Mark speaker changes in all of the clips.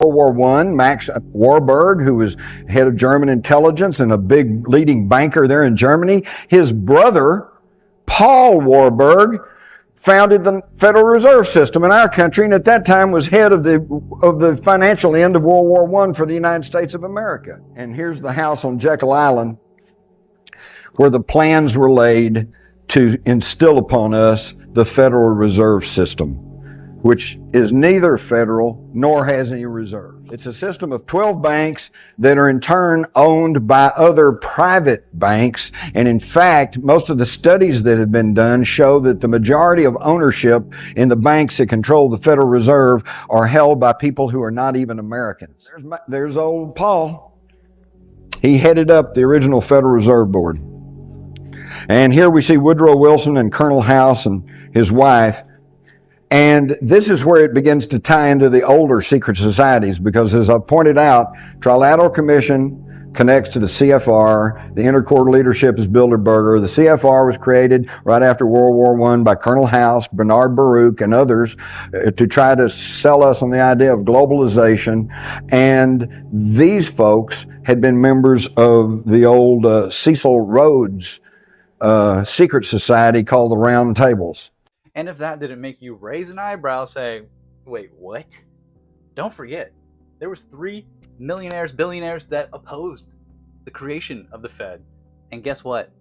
Speaker 1: World War One, Max Warburg, who was head of German intelligence and a big leading banker there in Germany, his brother, Paul Warburg, founded the Federal Reserve System in our country, and at that time was head of the financial end of World War One for the United States of America. And here's the house on Jekyll Island where the plans were laid to instill upon us the Federal Reserve System, which is neither federal nor has any reserves. It's a system of 12 banks that are in turn owned by other private banks. And in fact, most of the studies that have been done show that the majority of ownership in the banks that control the Federal Reserve are held by people who are not even Americans. There's old Paul. He headed up the original Federal Reserve Board. And here we see Woodrow Wilson and Colonel House and his wife. And this is where it begins to tie into the older secret societies, because as I've pointed out, Trilateral Commission connects to the CFR. The Intercorps leadership is Bilderberger. The CFR was created right after World War I by Colonel House, Bernard Baruch, and others to try to sell us on the idea of globalization. And these folks had been members of the old Cecil Rhodes secret society called the Round Tables.
Speaker 2: And if that didn't make you raise an eyebrow, say, wait, what? Don't forget, there was 3 millionaires, billionaires that opposed the creation of the Fed. And guess what?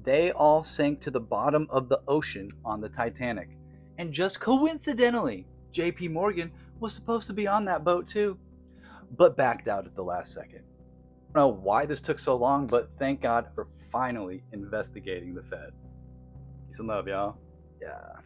Speaker 2: They all sank to the bottom of the ocean on the Titanic. And just coincidentally, JP Morgan was supposed to be on that boat too, but backed out at the last second. I don't know why this took so long, but thank God for finally investigating the Fed. Peace and love, y'all. Yeah.